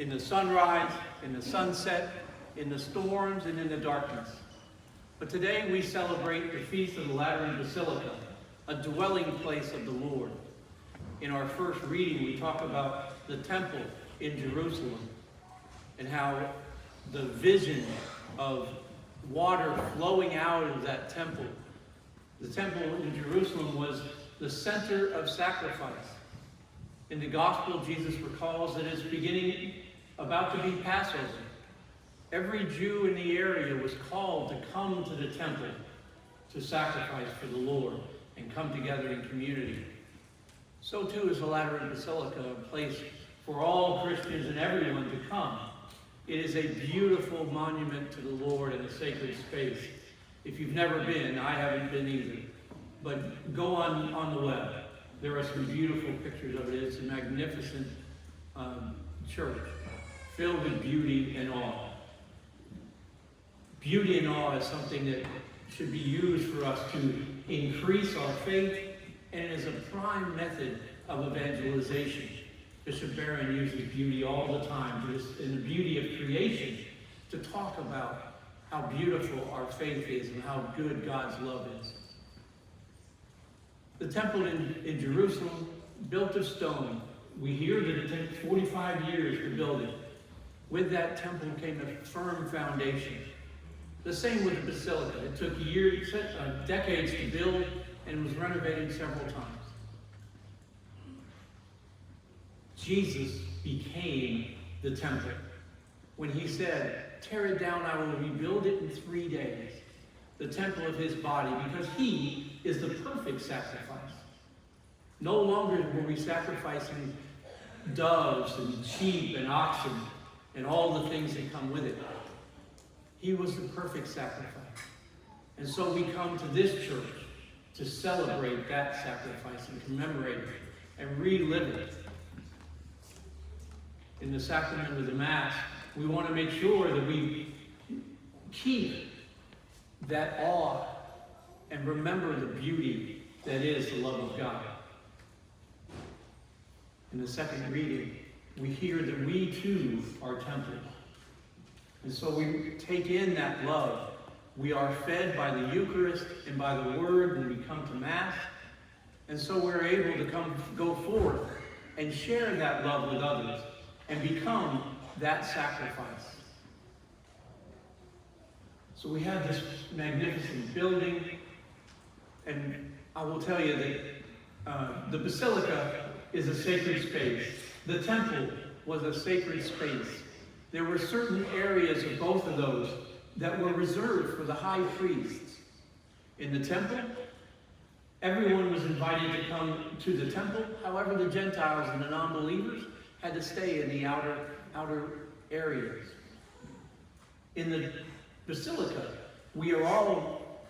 in the sunrise, in the sunset, in the storms, and in the darkness. But today we celebrate the feast of the Lateran Basilica, a dwelling place of the Lord. In our first reading, we talk about the temple in Jerusalem and how the vision of water flowing out of that temple. The temple in Jerusalem was the center of sacrifice. In the gospel, Jesus recalls that it's about to be Passover. Every Jew in the area was called to come to the temple to sacrifice for the Lord and come together in community. So too is the Lateran Basilica, a place for all Christians and everyone to come. It is a beautiful monument to the Lord and a sacred space. If you've never been, I haven't been either, but go on the web. There are some beautiful pictures of it. It's a magnificent church filled with beauty and awe. Beauty and awe is something that should be used for us to increase our faith, and it is a prime method of evangelization. Bishop Barron uses beauty all the time, in the beauty of creation, to talk about how beautiful our faith is and how good God's love is. The temple in Jerusalem, built of stone, we hear that it took 45 years to build it. With that temple came a firm foundation. The same with the basilica. It took years, decades to build, and was renovated several times. Jesus became the temple. When he said, "Tear it down, I will rebuild it in 3 days." The temple of his body, because he is the perfect sacrifice. No longer were we sacrificing doves and sheep and oxen and all the things that come with it. He was the perfect sacrifice. And so we come to this church to celebrate that sacrifice and commemorate it and relive it. In the sacrament of the Mass, we want to make sure that we keep that awe and remember the beauty that is the love of God. In the second reading, we hear that we too are temples. And so we take in that love. We are fed by the Eucharist and by the Word when we come to Mass. And so we're able to go forth and share that love with others and become that sacrifice. So we have this magnificent building, and I will tell you that the Basilica is a sacred space. The temple was a sacred space. There were certain areas of both of those that were reserved for the high priests. In the temple, everyone was invited to come to the temple. However, the Gentiles and the non-believers had to stay in the outer areas. In the Basilica, we are all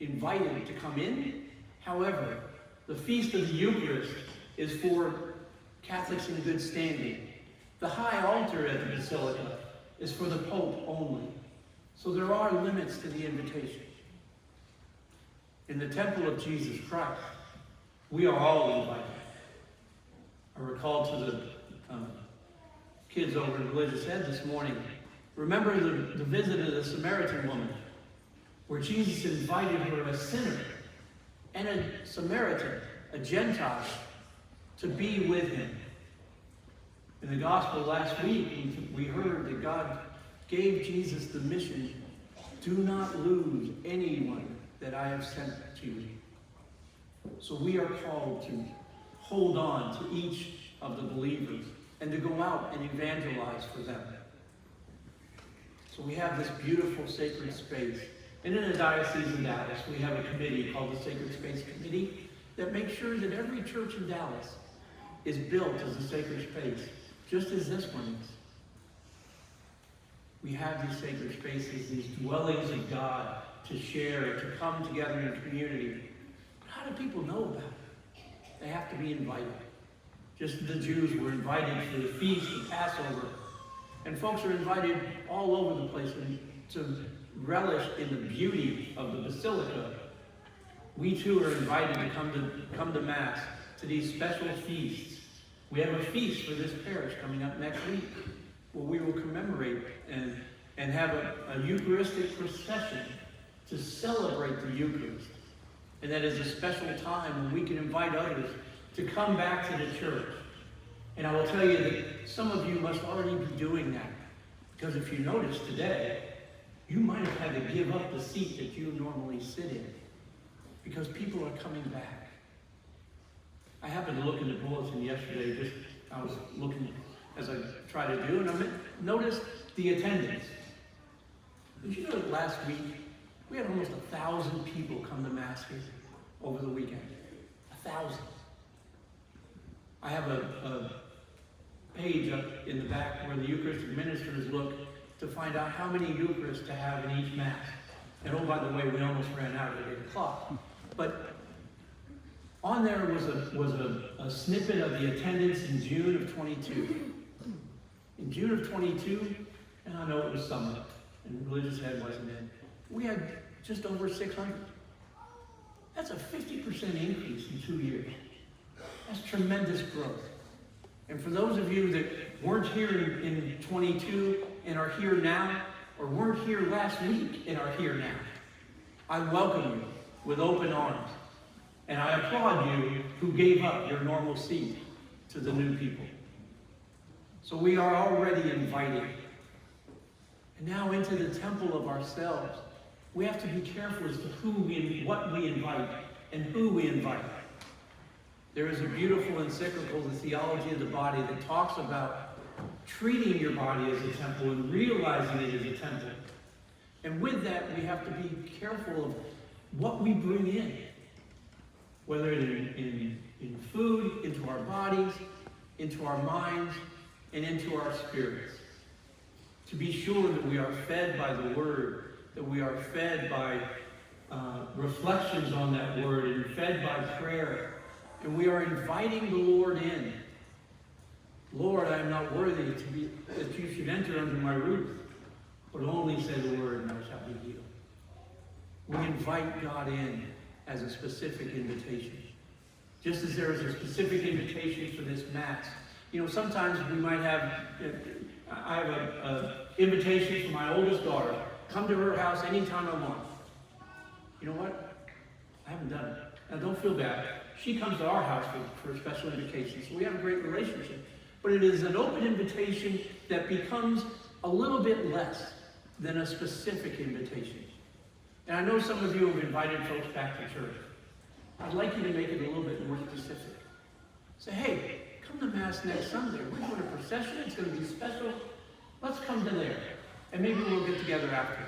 invited to come in. However, the Feast of the Eucharist is for Catholics in good standing. The high altar at the Basilica is for the Pope only. So there are limits to the invitation. In the temple of Jesus Christ, we are all invited. I recall to the kids over in Religious Ed this morning, remember the visit of the Samaritan woman, where Jesus invited her, a sinner, and a Samaritan, a Gentile, to be with him. In the gospel last week, we heard that God gave Jesus the mission, "Do not lose anyone that I have sent to you." So we are called to hold on to each of the believers and to go out and evangelize for them. So we have this beautiful sacred space. And in the Diocese of Dallas, we have a committee called the Sacred Space Committee that makes sure that every church in Dallas is built as a sacred space, just as this one is. We have these sacred spaces, these dwellings of God to share, to come together in community. How do people know about it? They have to be invited. Just as the Jews were invited for the feast of Passover. And folks are invited all over the place to relish in the beauty of the Basilica. We too are invited to come to Mass, to these special feasts We have a feast for this parish coming up next week, where we will commemorate and have a Eucharistic procession to celebrate the Eucharist. And that is a special time when we can invite others to come back to the church. And I will tell you that some of you must already be doing that. Because if you notice today, you might have had to give up the seat that you normally sit in. Because people are coming back. I happened to look in the bulletin yesterday, I was looking as I try to do, and I noticed the attendance. Did you know that last week, we had almost 1,000 people come to Mass here over the weekend? 1,000. I have a page up in the back where the Eucharistic ministers look to find out how many Eucharists to have in each Mass. And oh, by the way, we almost ran out at 8 o'clock. But on there was a snippet of the attendance in June of 22. In June of 22, and I know it was summer, and religious ed wasn't in, we had just over 600. That's a 50% increase in 2 years. That's tremendous growth. And for those of you that weren't here in 22 and are here now, or weren't here last week and are here now, I welcome you with open arms. And I applaud you who gave up your normal seat to the new people. So we are already invited. And now into the temple of ourselves, we have to be careful as to what we invite and who we invite. There is a beautiful encyclical, The Theology of the Body, that talks about treating your body as a temple and realizing it as a temple. And with that, we have to be careful of what we bring in, whether in food, into our bodies, into our minds, and into our spirits. To be sure that we are fed by the Word, that we are fed by reflections on that Word, and fed by prayer, and we are inviting the Lord in. Lord, I am not worthy that you should enter under my roof, but only say the word and I shall be healed. We invite God in as a specific invitation. Just as there is a specific invitation for this Mass. You know, sometimes we might have, I have an invitation for my oldest daughter. Come to her house anytime I want. You know what? I haven't done it. Now don't feel bad. She comes to our house for special invitations, so we have a great relationship. But it is an open invitation that becomes a little bit less than a specific invitation. And I know some of you have invited folks back to church. I'd like you to make it a little bit more specific. Say, hey, come to Mass next Sunday. We're doing a procession. It's going to be special. Let's come to there. And maybe we'll get together after.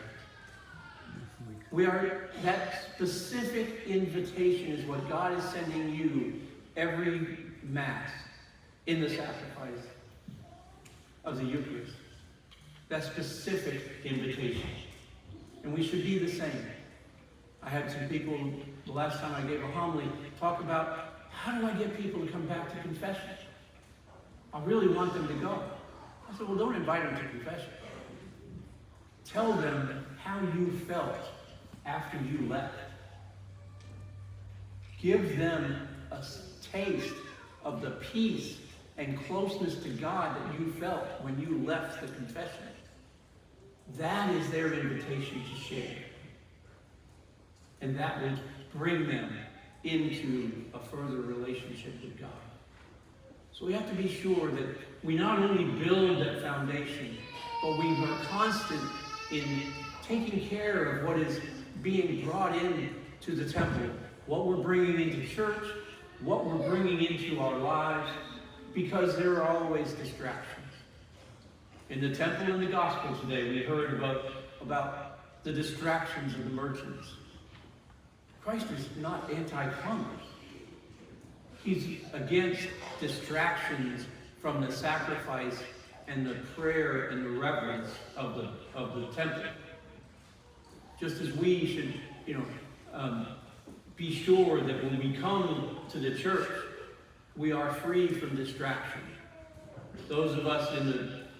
That specific invitation is what God is sending you every Mass in the sacrifice of the Eucharist. That specific invitation. And we should be the same. I had some people, the last time I gave a homily, talk about, how do I get people to come back to confession? I really want them to go. I said, well, don't invite them to confession. Tell them how you felt after you left. Give them a taste of the peace and closeness to God that you felt when you left the confession. That is their invitation to share. And that will bring them into a further relationship with God. So we have to be sure that we not only build that foundation, but we are constant in taking care of what is being brought in to the temple, what we're bringing into church, what we're bringing into our lives, because there are always distractions. In the temple and the gospel today, we heard about the distractions of the merchants. Christ is not anti-commerce. He's against distractions from the sacrifice and the prayer and the reverence of the temple. Just as we should, be sure that when we come to the church, we are free from distraction. Those of us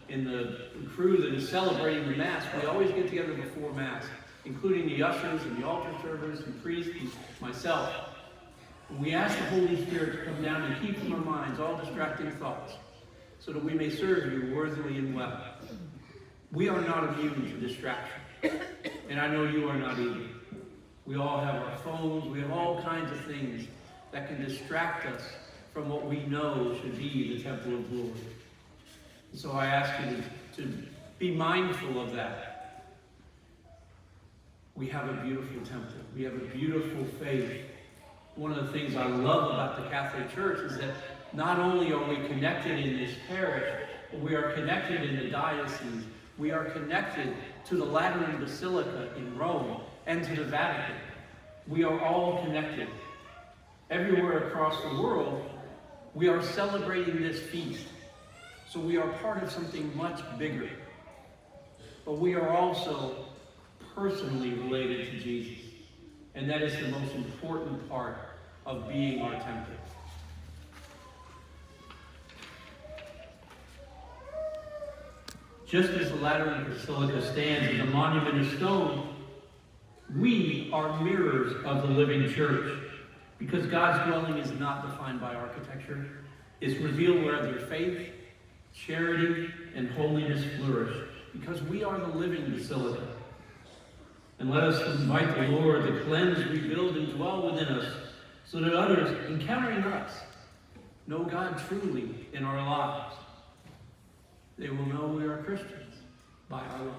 in the crew that is celebrating the Mass, we always get together before Mass, including the ushers and the altar servers and priests and myself. We ask the Holy Spirit to come down and keep from our minds all distracting thoughts, so that we may serve you worthily and well. We are not immune to distraction, and I know you are not either. We all have our phones, we have all kinds of things that can distract us from what we know should be the temple of glory. And so I ask you to be mindful of that. We have a beautiful temple. We have a beautiful faith. One of the things I love about the Catholic Church is that not only are we connected in this parish, but we are connected in the diocese. We are connected to the Lateran Basilica in Rome and to the Vatican. We are all connected. Everywhere across the world, we are celebrating this feast. So we are part of something much bigger. But we are also personally related to Jesus. And that is the most important part of being our temple. Just as the Lateran Basilica stands as a monument of stone, we are mirrors of the living church, because God's dwelling is not defined by architecture. It's revealed wherever faith, charity, and holiness flourish, because we are the living basilica. And let us invite the Lord to cleanse, rebuild, and dwell within us, so that others, encountering us, know God truly in our lives. They will know we are Christians by our love.